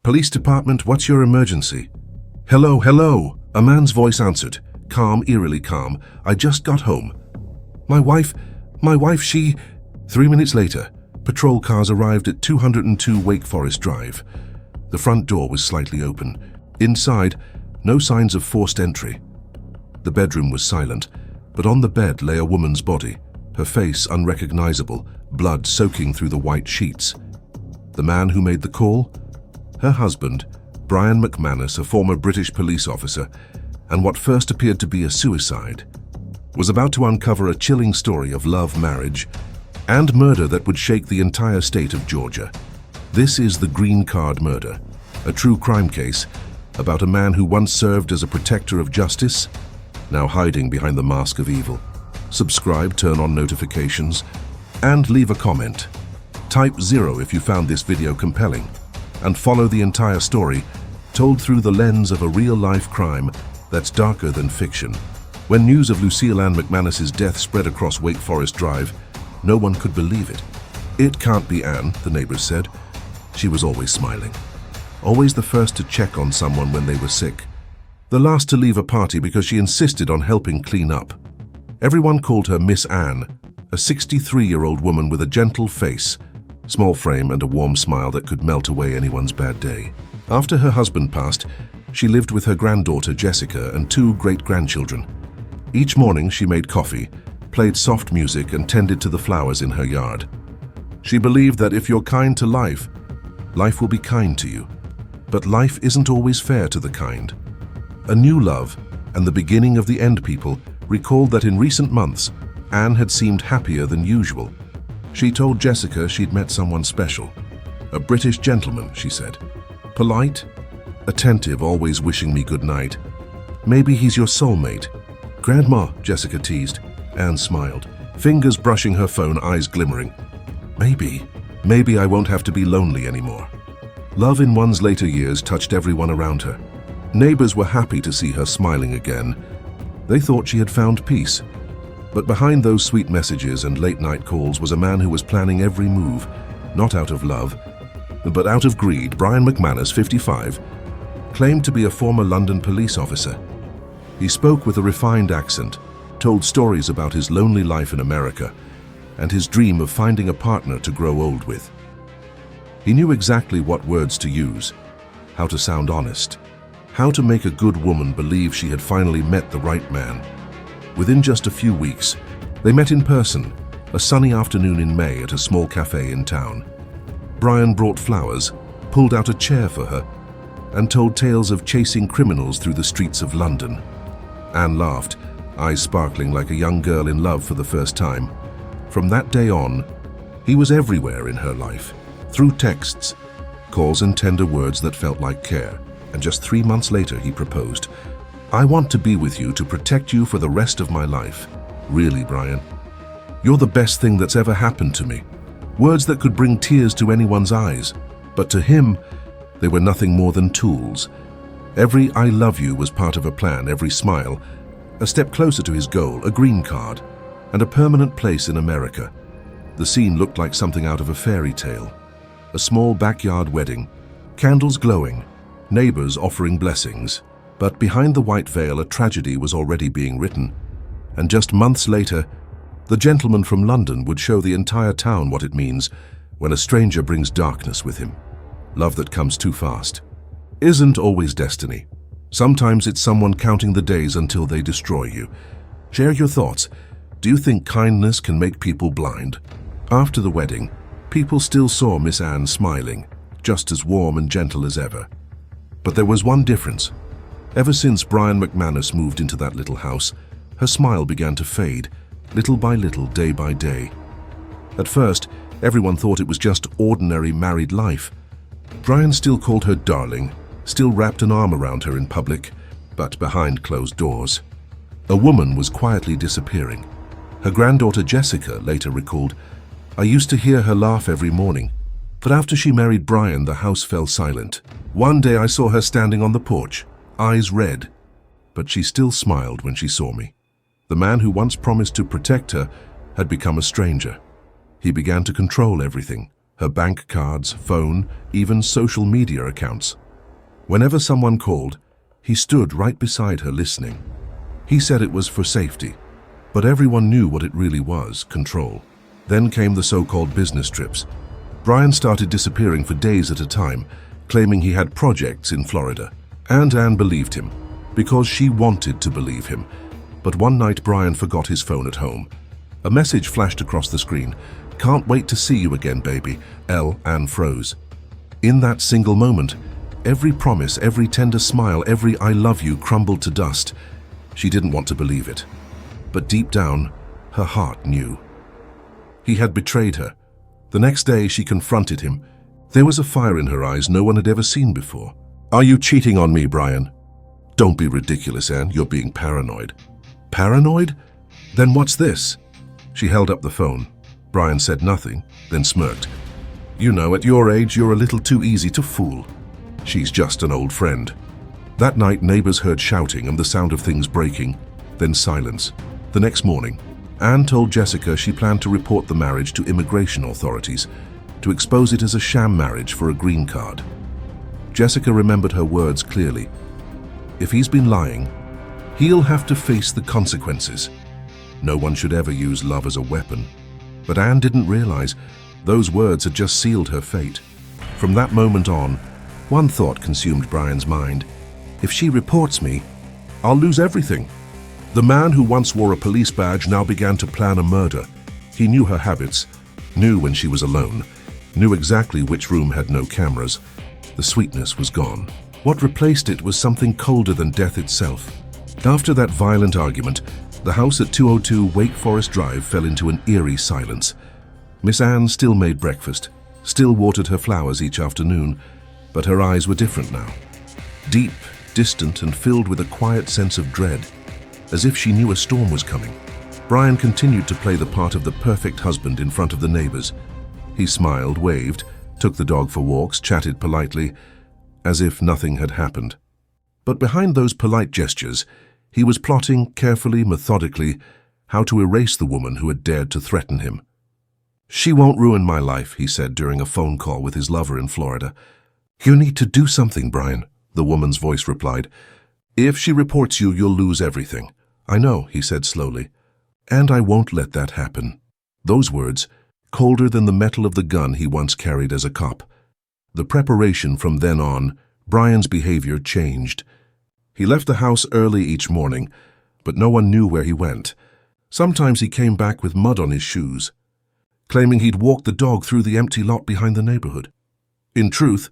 Police department, what's your emergency? Hello, hello, a man's voice answered, calm, eerily calm. I just got home. My wife, she... 3 minutes later, patrol cars arrived at 202 Wake Forest Drive. The front door was slightly open. Inside, no signs of forced entry. The bedroom was silent, but on the bed lay a woman's body, her face unrecognizable, blood soaking through the white sheets. The man who made the call? Her husband, Brian McManus, a former British police officer, and what first appeared to be a suicide, was about to uncover a chilling story of love, marriage, and murder that would shake the entire state of Georgia. This is the Green Card Murder, a true crime case about a man who once served as a protector of justice, now hiding behind the mask of evil. Subscribe, turn on notifications, and leave a comment. Type 0 if you found this video compelling, and follow the entire story, told through the lens of a real-life crime that's darker than fiction. When news of Lucille Ann McManus's death spread across Wake Forest Drive, no one could believe it. It can't be Ann, the neighbors said. She was always smiling, always the first to check on someone when they were sick, the last to leave a party because she insisted on helping clean up. Everyone called her Miss Ann, a 63-year-old woman with a gentle face, small frame, and a warm smile that could melt away anyone's bad day. After her husband passed, she lived with her granddaughter Jessica and 2 great-grandchildren. Each morning she made coffee, played soft music, and tended to the flowers in her yard. She believed that if you're kind to life, life will be kind to you. But life isn't always fair to the kind. A new love and the beginning of the end people recalled that in recent months, Anne had seemed happier than usual. She told Jessica she'd met someone special. A British gentleman, she said. Polite, attentive, always wishing me good night. Maybe he's your soulmate. Grandma, Jessica teased. Anne smiled, fingers brushing her phone, eyes glimmering. Maybe I won't have to be lonely anymore. Love in one's later years touched everyone around her. Neighbors were happy to see her smiling again. They thought she had found peace. But behind those sweet messages and late-night calls was a man who was planning every move, not out of love, but out of greed. Brian McManus, 55, claimed to be a former London police officer. He spoke with a refined accent, told stories about his lonely life in America and his dream of finding a partner to grow old with. He knew exactly what words to use, how to sound honest, how to make a good woman believe she had finally met the right man. Within just a few weeks, they met in person, a sunny afternoon in May at a small cafe in town. Brian brought flowers, pulled out a chair for her, and told tales of chasing criminals through the streets of London. Anne laughed, eyes sparkling like a young girl in love for the first time. From that day on, he was everywhere in her life, through texts, calls, and tender words that felt like care. And just 3 months later, he proposed. I want to be with you to protect you for the rest of my life. Really, Brian? You're the best thing that's ever happened to me. Words that could bring tears to anyone's eyes. But to him, they were nothing more than tools. Every I love you was part of a plan, every smile, a step closer to his goal, a green card, and a permanent place in America. The scene looked like something out of a fairy tale. A small backyard wedding, candles glowing, neighbors offering blessings. But behind the white veil, a tragedy was already being written. And just months later, the gentleman from London would show the entire town what it means when a stranger brings darkness with him. Love that comes too fast isn't always destiny. Sometimes it's someone counting the days until they destroy you. Share your thoughts. Do you think kindness can make people blind? After the wedding, people still saw Miss Anne smiling, just as warm and gentle as ever. But there was one difference. Ever since Brian McManus moved into that little house, her smile began to fade, little by little, day by day. At first, everyone thought it was just ordinary married life. Brian still called her darling, still wrapped an arm around her in public, but behind closed doors. A woman was quietly disappearing. Her granddaughter Jessica later recalled, I used to hear her laugh every morning, but after she married Brian, the house fell silent. One day I saw her standing on the porch, eyes red, but she still smiled when she saw me. The man who once promised to protect her had become a stranger. He began to control everything, her bank cards, phone, even social media accounts. Whenever someone called, he stood right beside her listening. He said it was for safety, but everyone knew what it really was, control. Then came the so-called business trips. Brian started disappearing for days at a time, claiming he had projects in Florida. And Anne believed him, because she wanted to believe him. But one night Brian forgot his phone at home. A message flashed across the screen. "Can't wait to see you again, baby." Anne froze. In that single moment, every promise, every tender smile, every "I love you" crumbled to dust. She didn't want to believe it. But deep down, her heart knew. He had betrayed her. The next day, she confronted him. There was a fire in her eyes no one had ever seen before. "Are you cheating on me, Brian?" "Don't be ridiculous, Anne. You're being paranoid." "Paranoid? Then what's this?" She held up the phone. Brian said nothing, then smirked. "You know, at your age, you're a little too easy to fool. She's just an old friend." That night, neighbors heard shouting and the sound of things breaking, then silence. The next morning, Anne told Jessica she planned to report the marriage to immigration authorities, to expose it as a sham marriage for a green card. Jessica remembered her words clearly. If he's been lying, he'll have to face the consequences. No one should ever use love as a weapon. But Anne didn't realize those words had just sealed her fate. From that moment on, one thought consumed Brian's mind. If she reports me, I'll lose everything. The man who once wore a police badge now began to plan a murder. He knew her habits, knew when she was alone, knew exactly which room had no cameras. The sweetness was gone. What replaced it was something colder than death itself. After that violent argument, the house at 202 Wake Forest Drive fell into an eerie silence. Miss Anne still made breakfast, still watered her flowers each afternoon, but her eyes were different now. Deep, distant, and filled with a quiet sense of dread, as if she knew a storm was coming. Brian continued to play the part of the perfect husband in front of the neighbors. He smiled, waved, took the dog for walks, chatted politely, as if nothing had happened. But behind those polite gestures, he was plotting carefully, methodically, how to erase the woman who had dared to threaten him. "She won't ruin my life," he said during a phone call with his lover in Florida. "You need to do something, Brian," the woman's voice replied. "If she reports you, you'll lose everything." "I know," he said slowly. "And I won't let that happen." Those words, colder than the metal of the gun he once carried as a cop. The preparation from then on, Brian's behavior changed. He left the house early each morning, but no one knew where he went. Sometimes he came back with mud on his shoes, claiming he'd walked the dog through the empty lot behind the neighborhood. In truth,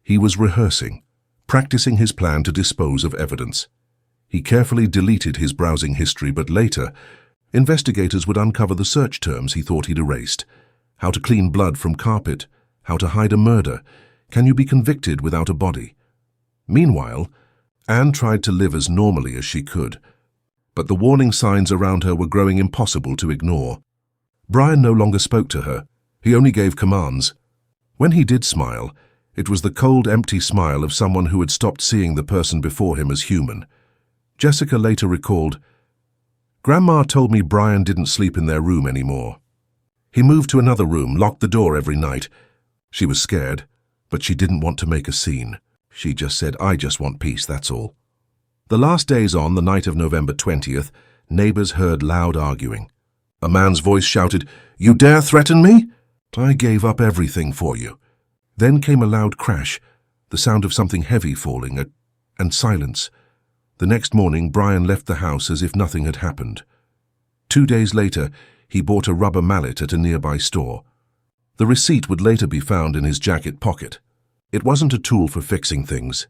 he was rehearsing, practicing his plan to dispose of evidence. He carefully deleted his browsing history, but later, investigators would uncover the search terms he thought he'd erased. How to clean blood from carpet, how to hide a murder, can you be convicted without a body? Meanwhile, Anne tried to live as normally as she could, but the warning signs around her were growing impossible to ignore. Brian no longer spoke to her. He only gave commands. When he did smile, it was the cold, empty smile of someone who had stopped seeing the person before him as human. Jessica later recalled, "Grandma told me Brian didn't sleep in their room anymore. He moved to another room, locked the door every night. She was scared, but she didn't want to make a scene. She just said, 'I just want peace, that's all.'" The last days on, the night of November 20th, neighbors heard loud arguing. A man's voice shouted, "You dare threaten me? I gave up everything for you." Then came a loud crash, the sound of something heavy falling, and silence. The next morning, Brian left the house as if nothing had happened. 2 days later, he bought a rubber mallet at a nearby store. The receipt would later be found in his jacket pocket. It wasn't a tool for fixing things.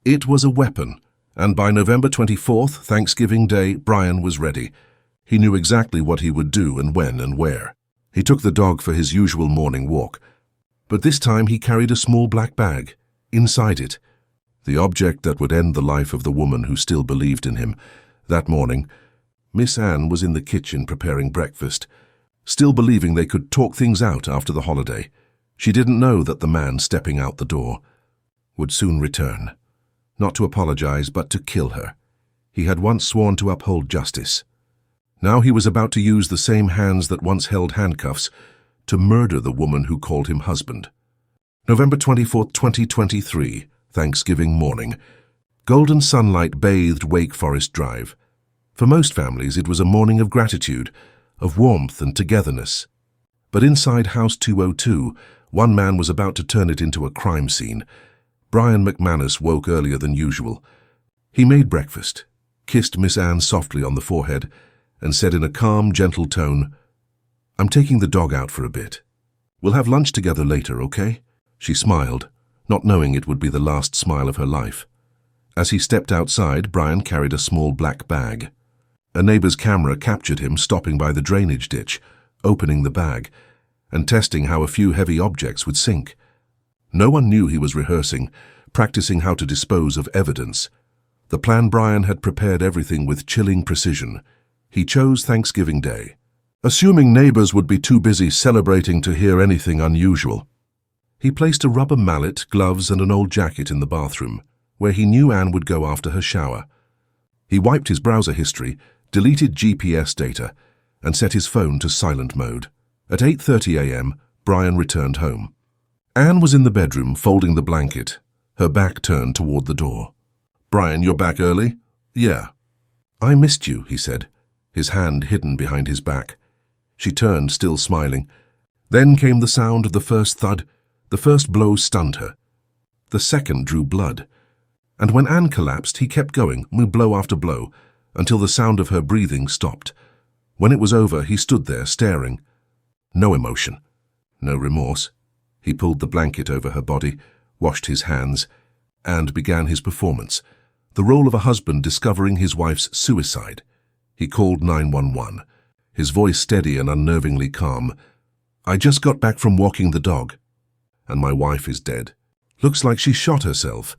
It was a weapon, and by November 24th, Thanksgiving Day, Brian was ready. He knew exactly what he would do and when and where. He took the dog for his usual morning walk, but this time he carried a small black bag. Inside it, the object that would end the life of the woman who still believed in him. That morning, Miss Anne was in the kitchen preparing breakfast, still believing they could talk things out after the holiday. She didn't know that the man stepping out the door would soon return, not to apologize but to kill her. He had once sworn to uphold justice. Now he was about to use the same hands that once held handcuffs to murder the woman who called him husband. November 24, 2023, Thanksgiving morning. Golden sunlight bathed Wake Forest Drive. For most families, it was a morning of gratitude, of warmth and togetherness. But inside House 202, one man was about to turn it into a crime scene. Brian McManus woke earlier than usual. He made breakfast, kissed Miss Anne softly on the forehead, and said in a calm, gentle tone, "I'm taking the dog out for a bit. We'll have lunch together later, okay?" She smiled, not knowing it would be the last smile of her life. As he stepped outside, Brian carried a small black bag. A neighbor's camera captured him stopping by the drainage ditch, opening the bag, and testing how a few heavy objects would sink. No one knew he was rehearsing, practicing how to dispose of evidence. The plan Brian had prepared everything with chilling precision. He chose Thanksgiving Day, assuming neighbors would be too busy celebrating to hear anything unusual. He placed a rubber mallet, gloves, and an old jacket in the bathroom, where he knew Anne would go after her shower. He wiped his browser history, deleted GPS data, and set his phone to silent mode. At 8:30 a.m., Brian returned home. Anne was in the bedroom, folding the blanket, her back turned toward the door. "Brian, you're back early?" "Yeah." "I missed you," he said, his hand hidden behind his back. She turned, still smiling. Then came the sound of the first thud. The first blow stunned her. The second drew blood. And when Anne collapsed, he kept going, blow after blow, until the sound of her breathing stopped. When it was over, he stood there, staring. No emotion, no remorse. He pulled the blanket over her body, washed his hands, and began his performance, the role of a husband discovering his wife's suicide. He called 911, his voice steady and unnervingly calm. "I just got back from walking the dog, and my wife is dead. Looks like she shot herself."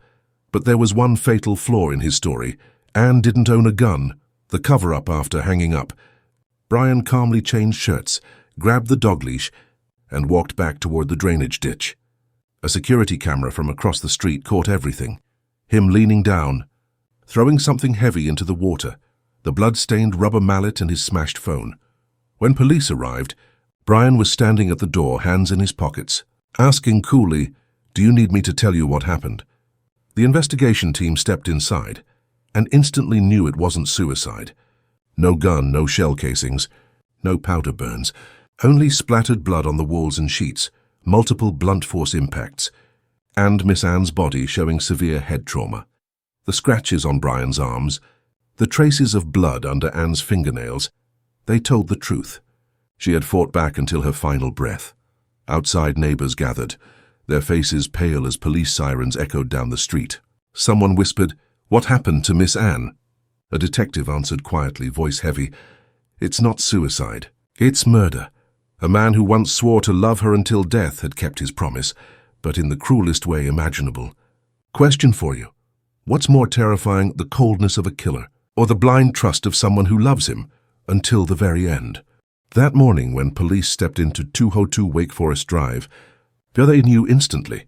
But there was one fatal flaw in his story. Anne didn't own a gun, the cover-up after hanging up. Brian calmly changed shirts, grabbed the dog leash, and walked back toward the drainage ditch. A security camera from across the street caught everything. Him leaning down, throwing something heavy into the water, the blood-stained rubber mallet and his smashed phone. When police arrived, Brian was standing at the door, hands in his pockets, asking coolly, "Do you need me to tell you what happened?" The investigation team stepped inside and instantly knew it wasn't suicide. No gun, no shell casings, no powder burns, only splattered blood on the walls and sheets, multiple blunt force impacts, and Miss Anne's body showing severe head trauma. The scratches on Brian's arms, the traces of blood under Anne's fingernails, they told the truth. She had fought back until her final breath. Outside, neighbors gathered, their faces pale as police sirens echoed down the street. Someone whispered, "What happened to Miss Anne?" A detective answered quietly, voice heavy, "It's not suicide. It's murder." A man who once swore to love her until death had kept his promise, but in the cruelest way imaginable. Question for you. What's more terrifying, the coldness of a killer, or the blind trust of someone who loves him until the very end? That morning, when police stepped into 202 Wake Forest Drive, they knew instantly.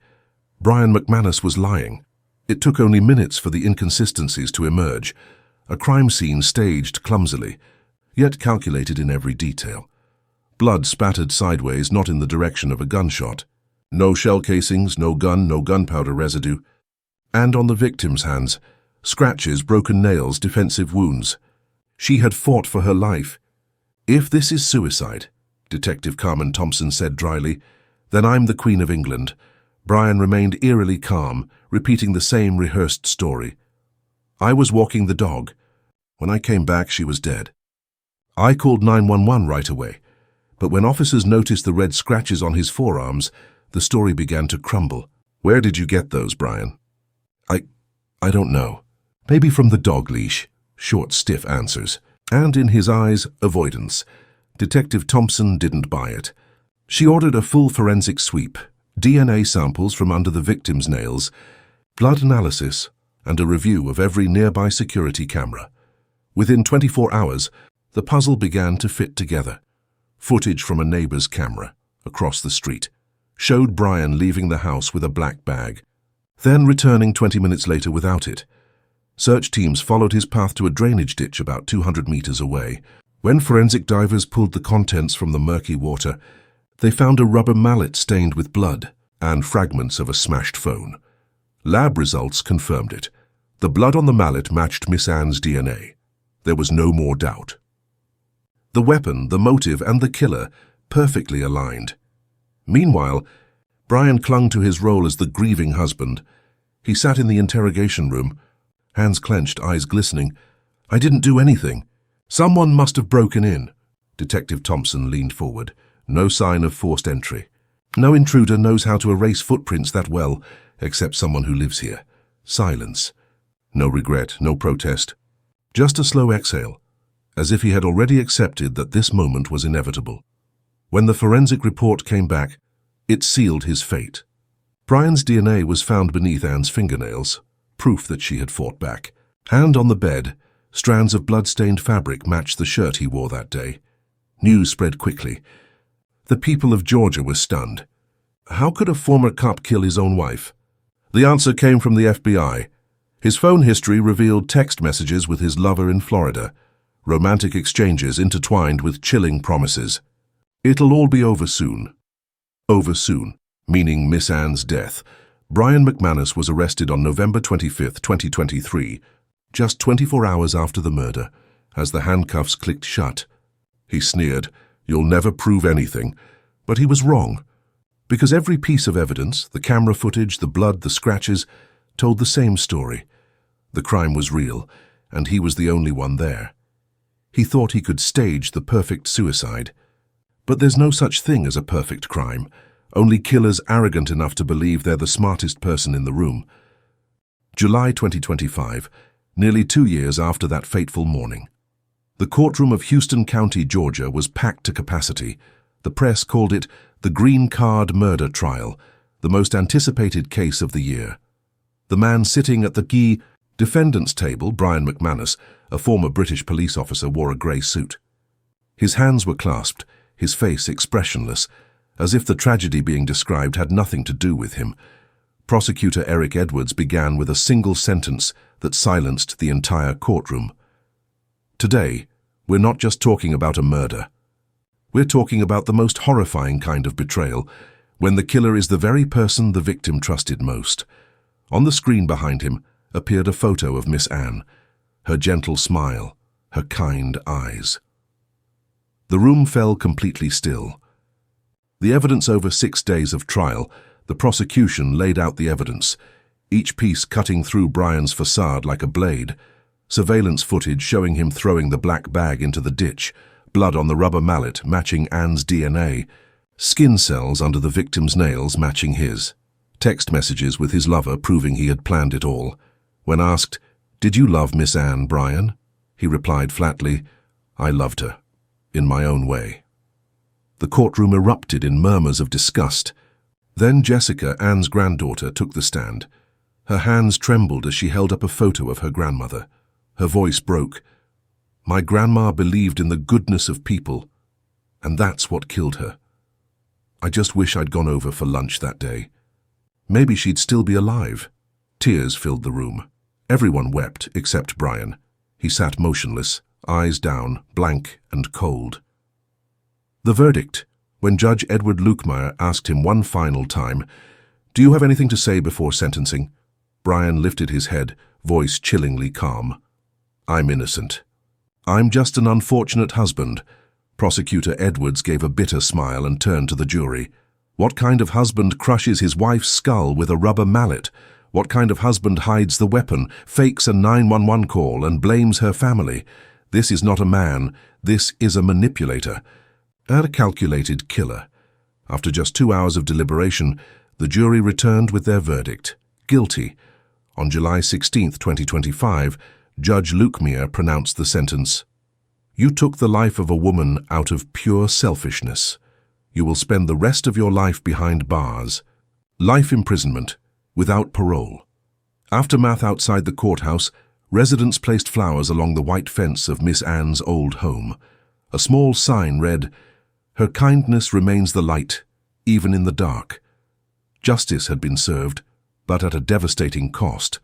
Brian McManus was lying. It took only minutes for the inconsistencies to emerge. A crime scene staged clumsily, yet calculated in every detail. Blood spattered sideways, not in the direction of a gunshot. No shell casings, no gun, no gunpowder residue. And on the victim's hands, scratches, broken nails, defensive wounds. She had fought for her life. "If this is suicide," Detective Carmen Thompson said dryly, "then I'm the Queen of England." Brian remained eerily calm, repeating the same rehearsed story. "I was walking the dog. When I came back, she was dead. I called 911 right away, but when officers noticed the red scratches on his forearms, the story began to crumble." "Where did you get those, Brian?" I don't know. Maybe from the dog leash." Short, stiff answers. And in his eyes, avoidance. Detective Thompson didn't buy it. She ordered a full forensic sweep, DNA samples from under the victim's nails, blood analysis, and a review of every nearby security camera. Within 24 hours, the puzzle began to fit together. Footage from a neighbor's camera, across the street, showed Brian leaving the house with a black bag, then returning 20 minutes later without it. Search teams followed his path to a drainage ditch about 200 meters away. When forensic divers pulled the contents from the murky water, They found a rubber mallet stained with blood and fragments of a smashed phone. Lab results confirmed it. The blood on the mallet matched Miss Ann's DNA. There was no more doubt. The weapon, the motive, and the killer perfectly aligned. Meanwhile, Brian clung to his role as the grieving husband. He sat in the interrogation room, hands clenched, eyes glistening. "I didn't do anything. Someone must have broken in." Detective Thompson leaned forward. No sign of forced entry. No intruder knows how to erase footprints that well, except someone who lives here. Silence. No regret, no protest. Just a slow exhale, as if he had already accepted that this moment was inevitable. When the forensic report came back, it sealed his fate. Brian's DNA was found beneath Anne's fingernails, proof that she had fought back. And on the bed, strands of blood-stained fabric matched the shirt he wore that day. News spread quickly. The people of Georgia were stunned. How could a former cop kill his own wife? The answer came from the FBI. His phone history revealed text messages with his lover in Florida, romantic exchanges intertwined with chilling promises. "It'll all be over soon." Over soon, meaning Miss Anne's death. Brian McManus was arrested on November 25, 2023, just 24 hours after the murder, as the handcuffs clicked shut. He sneered, "You'll never prove anything." But he was wrong, because every piece of evidence, the camera footage, the blood, the scratches, told the same story. The crime was real, and he was the only one there. He thought he could stage the perfect suicide. But there's no such thing as a perfect crime, only killers arrogant enough to believe they're the smartest person in the room. July 2025, nearly 2 years after that fateful morning. The courtroom of Houston County, Georgia, was packed to capacity. The press called it the Green Card Murder Trial, the most anticipated case of the year. The man sitting at the key defendant's table, Brian McManus, a former British police officer, wore a grey suit. His hands were clasped, his face expressionless, as if the tragedy being described had nothing to do with him. Prosecutor Eric Edwards began with a single sentence that silenced the entire courtroom. Today, we're not just talking about a murder. We're talking about the most horrifying kind of betrayal, when the killer is the very person the victim trusted most. On the screen behind him appeared a photo of Miss Anne, her gentle smile, her kind eyes. The room fell completely still. The evidence over 6 days of trial, the prosecution laid out the evidence, each piece cutting through Brian's facade like a blade. Surveillance footage showing him throwing the black bag into the ditch, blood on the rubber mallet matching Anne's DNA, skin cells under the victim's nails matching his, text messages with his lover proving he had planned it all. When asked, "Did you love Miss Anne, Brian?" he replied flatly, "I loved her, in my own way." The courtroom erupted in murmurs of disgust. Then Jessica, Anne's granddaughter, took the stand. Her hands trembled as she held up a photo of her grandmother. Her voice broke. "My grandma believed in the goodness of people, and that's what killed her. I just wish I'd gone over for lunch that day. Maybe she'd still be alive." Tears filled the room. Everyone wept except Brian. He sat motionless, eyes down, blank and cold. The verdict, when Judge Edward Lukemire asked him one final time, "Do you have anything to say before sentencing?" Brian lifted his head, voice chillingly calm. "I'm innocent. I'm just an unfortunate husband." Prosecutor Edwards gave a bitter smile and turned to the jury. What kind of husband crushes his wife's skull with a rubber mallet? What kind of husband hides the weapon, fakes a 911 call, and blames her family? This is not a man. This is a manipulator and a calculated killer. After just 2 hours of deliberation, the jury returned with their verdict: guilty. On July 16, 2025, Judge Lukemire pronounced the sentence: "You took the life of a woman out of pure selfishness. You will spend the rest of your life behind bars. Life imprisonment, without parole." Aftermath outside the courthouse, residents placed flowers along the white fence of Miss Anne's old home. A small sign read, "Her kindness remains the light, even in the dark." Justice had been served, but at a devastating cost.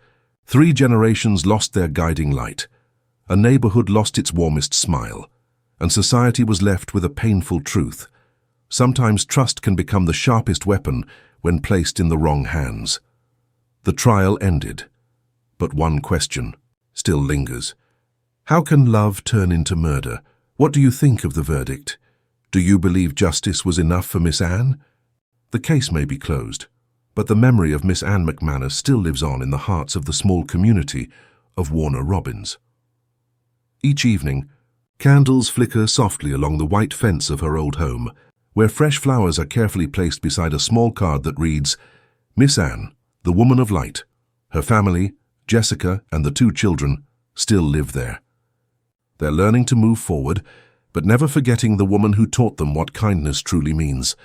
3 generations lost their guiding light. A neighborhood lost its warmest smile, and society was left with a painful truth. Sometimes trust can become the sharpest weapon when placed in the wrong hands. The trial ended, but one question still lingers. How can love turn into murder? What do you think of the verdict? Do you believe justice was enough for Miss Anne? The case may be closed, but the memory of Miss Anne McManus still lives on in the hearts of the small community of Warner Robins. Each evening, candles flicker softly along the white fence of her old home, where fresh flowers are carefully placed beside a small card that reads, Miss Anne, the woman of light. Her family, Jessica, and the 2 children still live there. They're learning to move forward, but never forgetting the woman who taught them what kindness truly means.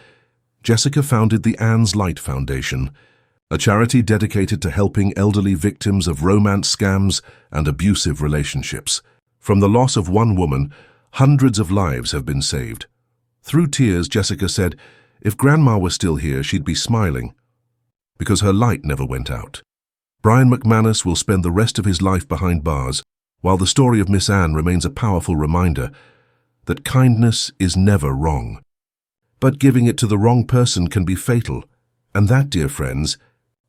Jessica founded the Anne's Light Foundation, a charity dedicated to helping elderly victims of romance scams and abusive relationships. From the loss of one woman, hundreds of lives have been saved. Through tears, Jessica said, if Grandma were still here, she'd be smiling, because her light never went out. Brian McManus will spend the rest of his life behind bars, while the story of Miss Anne remains a powerful reminder that kindness is never wrong. But giving it to the wrong person can be fatal, and that, dear friends,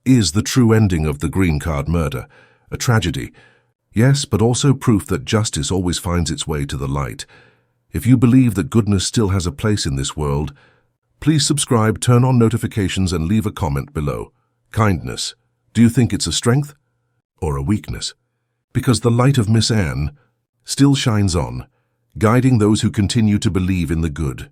is the true ending of the green card murder. A tragedy, yes, but also proof that justice always finds its way to the light. If you believe that goodness still has a place in this world, please subscribe, turn on notifications, and leave a comment below. Kindness, do you think it's a strength or a weakness? Because the light of Miss Anne still shines on, guiding those who continue to believe in the good.